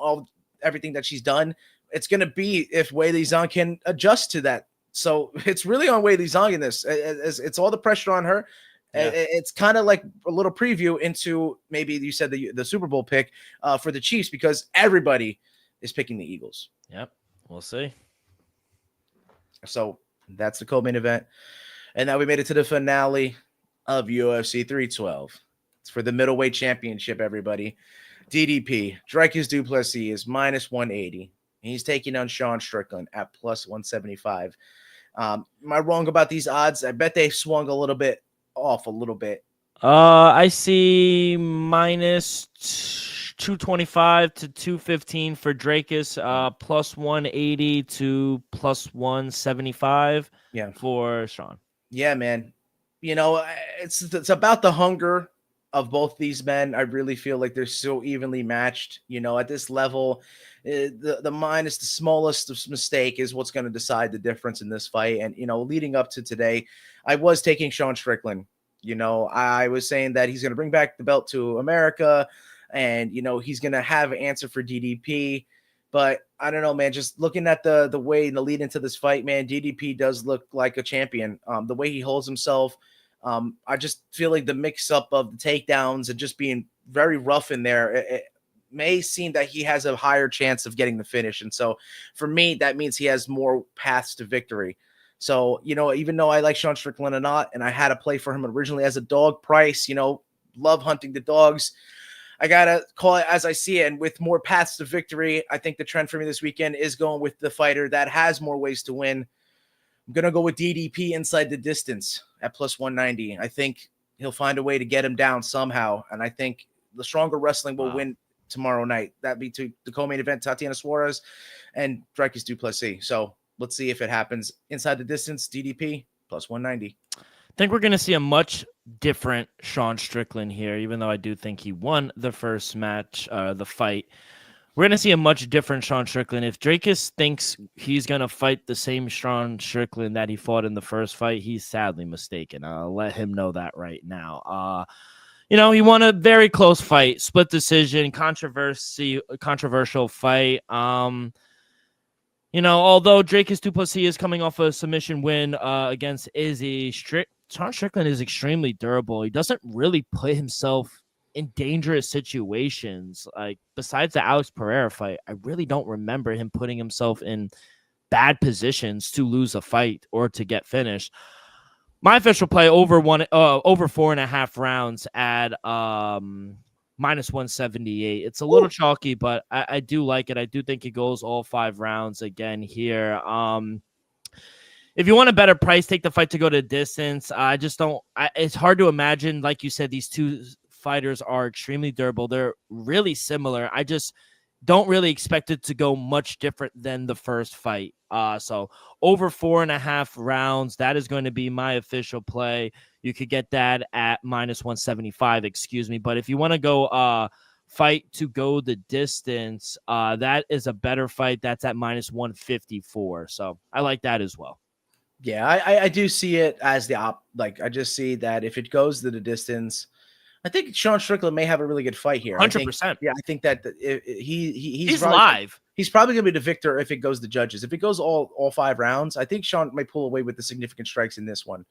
everything that she's done. It's going to be if Weili Zhang can adjust to that. So it's really on Weili Zhang in this. It's all the pressure on her. Yeah. It's kind of like a little preview into maybe you said the Super Bowl pick for the Chiefs, because everybody is picking the Eagles. Yep. We'll see. So that's the co-main event. And now we made it to the finale of UFC 312. It's for the middleweight championship, everybody. DDP, Dricus du Plessis is minus 180. He's taking on Sean Strickland at plus 175. Am I wrong about these odds? I bet they swung a little bit off a little bit. I see minus 225 to 215 for Dricus, plus 180 to plus 175 for Sean. Yeah, man. It's about the hunger of both these men. I really feel like they're so evenly matched. At this level, the minus the smallest mistake is what's going to decide the difference in this fight. And, leading up to today, I was taking Sean Strickland. I was saying that he's going to bring back the belt to America, and, he's going to have an answer for DDP. But I don't know, man, just looking at the way and the lead into this fight, man, DDP does look like a champion. The way he holds himself, I just feel like the mix up of the takedowns and just being very rough in there, it may seem that he has a higher chance of getting the finish. And so for me, that means he has more paths to victory. So, even though I like Sean Strickland or not, and I had a play for him originally as a dog price, love hunting the dogs, I got to call it as I see it. And with more paths to victory, I think the trend for me this weekend is going with the fighter that has more ways to win. I'm going to go with DDP inside the distance at plus 190. I think he'll find a way to get him down somehow. And I think the stronger wrestling will win tomorrow night. That'd be to the co-main event, Tatiana Suarez and Dricus du Plessis. So let's see if it happens. Inside the distance, DDP plus 190. I think we're going to see a much different Sean Strickland here, even though I do think he won the first match, the fight. we're going to see a much different Sean Strickland. If Dracus thinks he's going to fight the same Sean Strickland that he fought in the first fight, he's sadly mistaken. I'll let him know that right now. He won a very close fight, split decision, controversial fight. Although Dracus du Plessis is coming off a submission win against Izzy, Sean Strickland is extremely durable. He doesn't really put himself in dangerous situations. Like, besides the Alex Pereira fight, I really don't remember him putting himself in bad positions to lose a fight or to get finished. My official play over 4.5 rounds at minus 178. It's a little chalky, but I do like it. I do think it goes all 5 rounds again here. If you want a better price, take the fight to go to distance. It's hard to imagine. Like you said, these two fighters are extremely durable. They're really similar. I just don't really expect it to go much different than the first fight. So over 4.5 rounds, that is going to be my official play. You could get that at minus 175, But if you want to go fight to go the distance, that is a better fight. That's at minus 154. So I like that as well. Yeah, I do see it as I just see that if it goes to the distance, I think Sean Strickland may have a really good fight here. 100%. I think that he's live. He's probably going to be the victor if it goes to judges. If it goes all 5 rounds, I think Sean might pull away with the significant strikes in this one.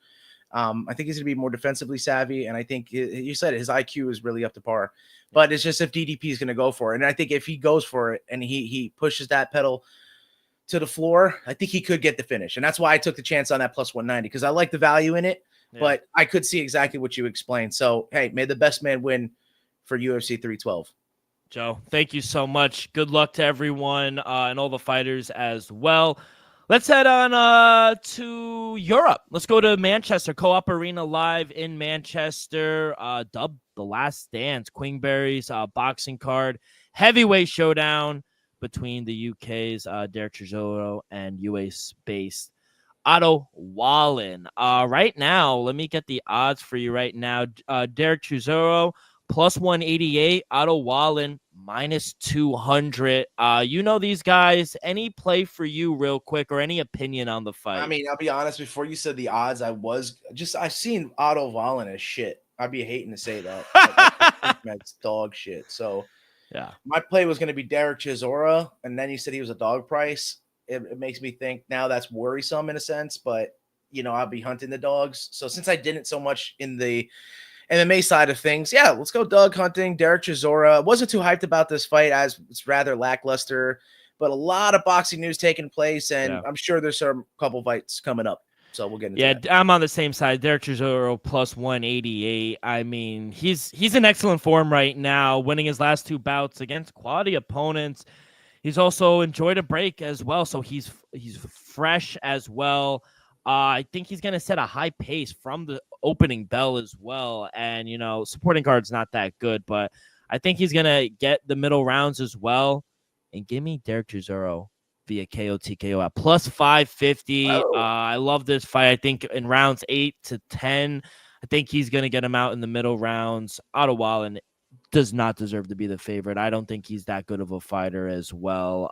I think he's going to be more defensively savvy, and I think you said it, his IQ is really up to par. But it's just if DDP is going to go for it, and I think if he goes for it and he pushes that pedal to the floor, I think he could get the finish, and that's why I took the chance on that plus 190 because I like the value in it. Yeah. But I could see exactly what you explained. So hey, may the best man win for UFC 312. Joe, thank you so much. Good luck to everyone and all the fighters as well. Let's head on to Europe. Let's go to Manchester, Co-op Arena Live in Manchester. Dubbed The Last Dance, Queenberry's boxing card. Heavyweight showdown between the UK's Derek Chisora and US-based Otto Wallin. Right now, let me get the odds for you right now. Derek Chisora plus 188, Otto Wallin minus 200. These guys. Any play for you real quick or any opinion on the fight? I mean, I'll be honest, before you said the odds, I've seen Otto Wallin as shit. I'd be hating to say that. That's dog shit. So yeah, my play was going to be Derek Chisora, and then you said he was a dog price. It makes me think now that's worrisome in a sense, but I'll be hunting the dogs. So since I didn't so much in the MMA side of things, yeah, let's go dog hunting. Derek Chisora. Wasn't too hyped about this fight as it's rather lackluster, but a lot of boxing news taking place, and I'm sure there's some couple fights coming up. So we'll get into that. I'm on the same side. Derek Chisora plus 188. I mean, he's in excellent form right now, winning his last 2 bouts against quality opponents. He's also enjoyed a break as well, so he's fresh as well. I think he's going to set a high pace from the opening bell as well. And, supporting card's not that good, but I think he's going to get the middle rounds as well. And give me Derek Chisora via KO TKO at plus 550. I love this fight. I think in rounds 8 to 10, I think he's going to get him out in the middle rounds. Otto Wallin does not deserve to be the favorite. I don't think he's that good of a fighter as well.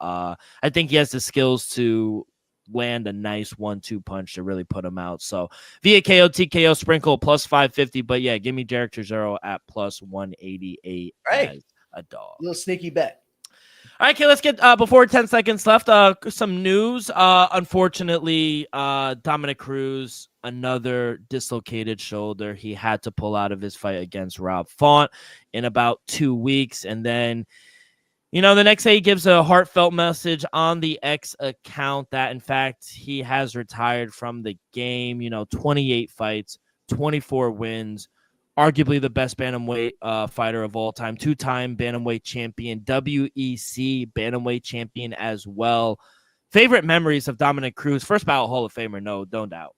I think he has the skills to land a nice 1-2 punch to really put him out. So via KO TKO sprinkle plus 550. But yeah, give me Derek Chisora at plus 188 as a dog. Little sneaky bet. All right, okay, let's get before 10 seconds left. Some news. Unfortunately, Dominick Cruz, another dislocated shoulder. He had to pull out of his fight against Rob Font in about 2 weeks. And then, the next day he gives a heartfelt message on the X account that, in fact, he has retired from the game. 28 fights, 24 wins. Arguably the best bantamweight fighter of all time, 2-time bantamweight champion, WEC bantamweight champion as well. Favorite memories of Dominick Cruz, first ballot Hall of Famer, no doubt.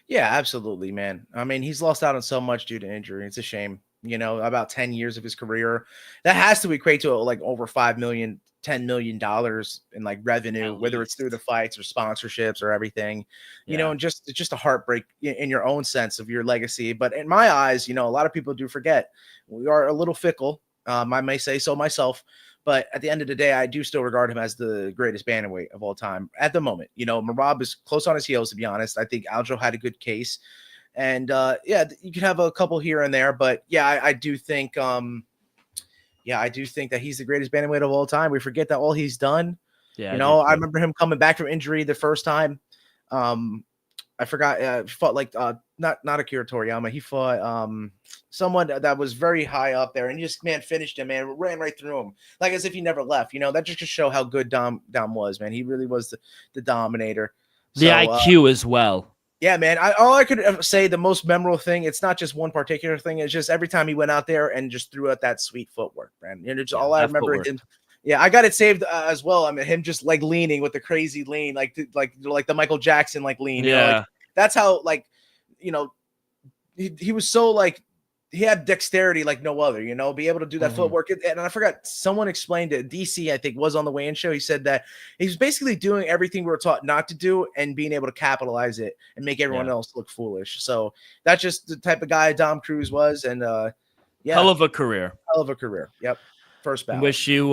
Yeah, absolutely, man. I mean, he's lost out on so much due to injury. It's a shame. About 10 years of his career, that has to equate to like over $5 million, $10 million in like revenue, whether it's through the fights or sponsorships or everything, and it's just a heartbreak in your own sense of your legacy. But in my eyes, a lot of people do forget we are a little fickle. I may say so myself, But at the end of the day, I do still regard him as the greatest bantamweight of all time at the moment. You know, Merab is close on his heels, to be honest. I think Aljo had a good case. And yeah, you can have a couple here and there. But yeah, I do think I do think that he's the greatest bantamweight of all time. We forget that all he's done. Yeah, you know, I remember him coming back from injury the first time. I forgot. Fought like not Akira Toriyama. He fought someone that was very high up there, and he just finished him, man, ran right through him, like as if he never left. You know, that just to show how good Dom was, man. He really was the dominator. The IQ as well. Yeah, man. All I could say, the most memorable thing, it's not just one particular thing. It's just every time he went out there and just threw out that sweet footwork, man. And it's all I remember him. Yeah, I got it saved as well. I mean, him just like leaning with the crazy lean, like the Michael Jackson like lean. Yeah, you know, like, that's how, like, you know, he was so like, he had dexterity like no other. You know, be able to do that footwork. And I forgot, someone explained it. DC, I think, was on the weigh-in show. He said that he was basically doing everything we were taught not to do and being able to capitalize it and make everyone else look foolish. So that's just the type of guy Dom Cruz was. And hell of a career. Yep. First ballot. Wish you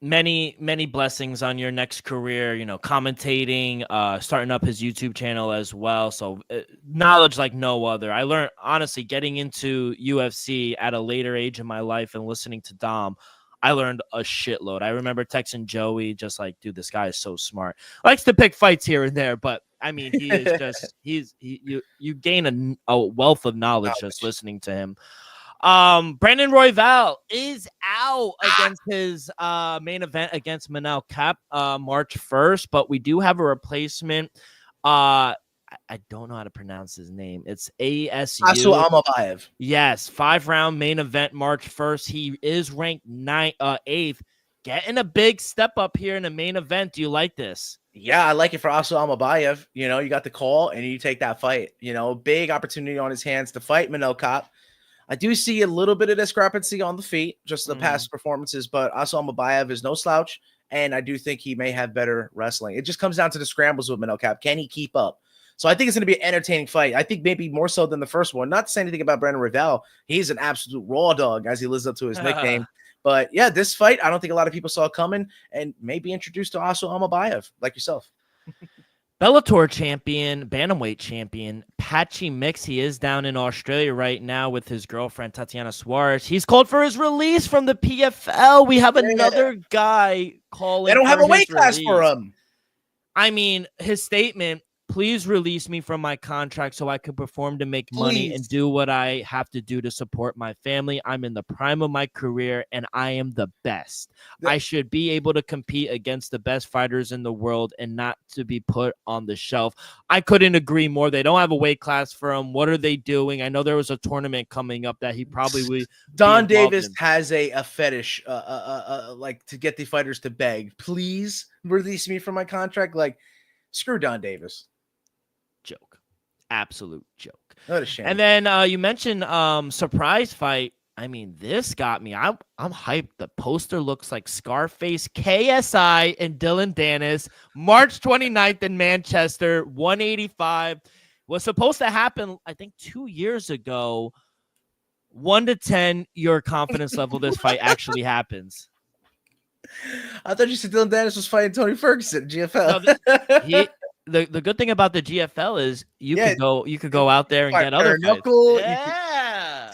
many blessings on your next career, you know, commentating, starting up his YouTube channel as well. So knowledge like no other. I learned, honestly, getting into UFC at a later age in my life and listening to Dom, I learned a shitload. I remember texting Joey, just like, dude, this guy is so smart. Likes to pick fights here and there, but I mean, he is just, you gain a wealth of knowledge just listening to him. Brandon Royval is out against his main event against Manel Kape March 1st, but we do have a replacement. I don't know how to pronounce his name. It's Asu Amabayev. Yes, 5-round main event March 1st. He is ranked 8th, getting a big step up here in the main event. Do you like this? Yeah, I like it for Asu Amabayev. You know, you got the call and you take that fight. You know, big opportunity on his hands to fight Manel Kape. I do see a little bit of discrepancy on the feet, just the past performances, but Asu Amabayev is no slouch, and I do think he may have better wrestling. It just comes down to the scrambles with Manel Kape. Can he keep up? So I think it's going to be an entertaining fight. I think maybe more so than the first one. Not to say anything about Brandon Royval. He's an absolute raw dog as he lives up to his nickname. But yeah, this fight, I don't think a lot of people saw coming, and maybe introduced to Asu Amabayev, like yourself. Bellator champion, bantamweight champion, Patchy Mix. He is down in Australia right now with his girlfriend, Tatiana Suarez. He's called for his release from the PFL. We have another guy calling. They don't have a weight class for him. I mean, his statement, please release me from my contract so I can perform to make money and do what I have to do to support my family. I'm in the prime of my career, and I am the best. I should be able to compete against the best fighters in the world and not to be put on the shelf. I couldn't agree more. They don't have a weight class for him. What are they doing? I know there was a tournament coming up that he probably would. Don Davis has a fetish, like to get the fighters to beg, please release me from my contract. Like, screw Don Davis. Joke. Absolute joke. What a shame. And then you mentioned surprise fight. I mean, this got me. I'm hyped. The poster looks like Scarface, KSI, and Dylan Dennis. March 29th in Manchester, 185. Was supposed to happen, I think, 2 years ago. 1 to 10, your confidence level this fight actually happens. I thought you said Dylan Dennis was fighting Tony Ferguson, GFL. No, the good thing about the GFL is you could go out there and get other fights. Yeah.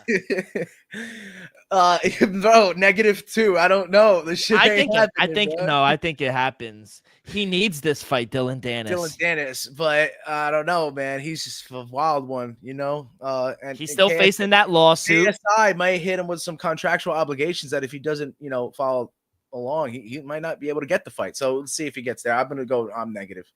Bro, -2. I don't know. This shit I think it happens. He needs this fight, Dylan Dennis. But I don't know, man. He's just a wild one, you know. And he's still facing that lawsuit. KSI might hit him with some contractual obligations that if he doesn't, you know, follow along, he might not be able to get the fight. So let's see if he gets there. I'm negative.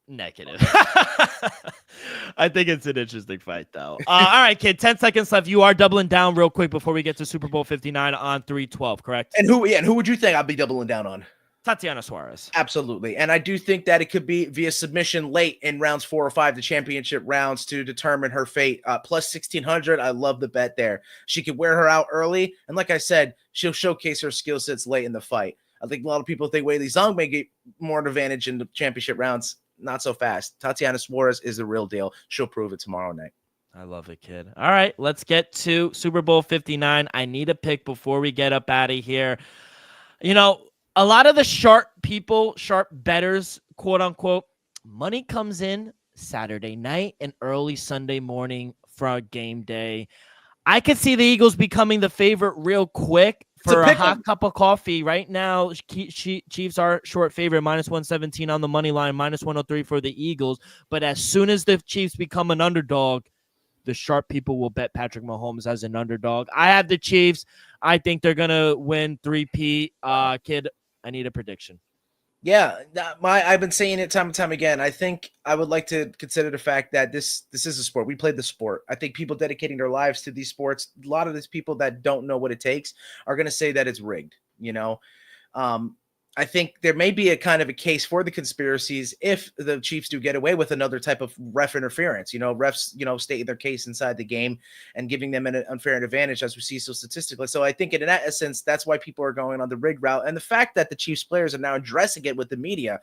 I think it's an interesting fight, though. All right, kid. 10 seconds left. You are doubling down real quick before we get to Super Bowl 59 on 312, correct? And who would you think I'll be doubling down on? Tatiana Suarez. Absolutely. And I do think that it could be via submission late in rounds 4 or 5, the championship rounds, to determine her fate. Plus 1,600. I love the bet there. She could wear her out early. And like I said, she'll showcase her skill sets late in the fight. I think a lot of people think Weili Zhang may get more advantage in the championship rounds. Not so fast. Tatiana Suarez is the real deal. She'll prove it tomorrow night. I love it, kid. All right, let's get to Super Bowl 59. I need a pick before we get up out of here. You know, a lot of the sharp people, sharp bettors, quote unquote, money comes in Saturday night and early Sunday morning for a game day. I could see the Eagles becoming the favorite real quick for a hot cup of coffee. Right now, Chiefs are short favorite, minus 117 on the money line, minus 103 for the Eagles. But as soon as the Chiefs become an underdog, the sharp people will bet Patrick Mahomes as an underdog. I have the Chiefs. I think they're going to win 3-peat. Kid, I need a prediction. Yeah, I've been saying it time and time again. I think I would like to consider the fact that this is a sport. We played the sport. I think people dedicating their lives to these sports, a lot of these people that don't know what it takes are going to say that it's rigged, you know. I think there may be a kind of a case for the conspiracies if the Chiefs do get away with another type of ref interference, you know, refs, you know, stating their case inside the game and giving them an unfair advantage, as we see so statistically. So I think in that essence, that's why people are going on the rig route. And the fact that the Chiefs players are now addressing it with the media,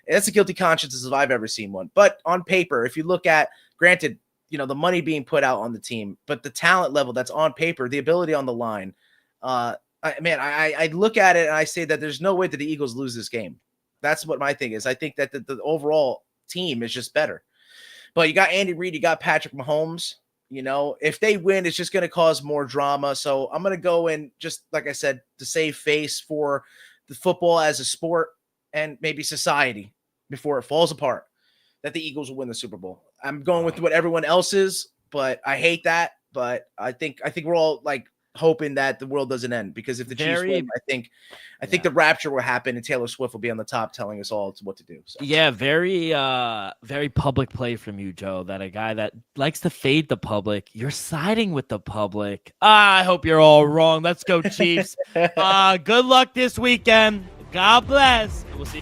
it's a guilty conscience as I've ever seen one. But on paper, if you look at, granted, you know, the money being put out on the team, but the talent level that's on paper, the ability on the line, I look at it and I say that there's no way that the Eagles lose this game. That's what my thing is. I think that the overall team is just better. But you got Andy Reid, you got Patrick Mahomes. You know, if they win, it's just going to cause more drama. So I'm going to go in, just like I said, to save face for the football as a sport and maybe society before it falls apart, that the Eagles will win the Super Bowl. I'm going with what everyone else is, but I hate that. But I think we're all like hoping that the world doesn't end, because if the Chiefs win, I think the rapture will happen and Taylor Swift will be on the top telling us all what to do. So. Yeah, very public play from you, Joe, that a guy that likes to fade the public, you're siding with the public. I hope you're all wrong. Let's go Chiefs. Good luck this weekend. God bless. We'll see.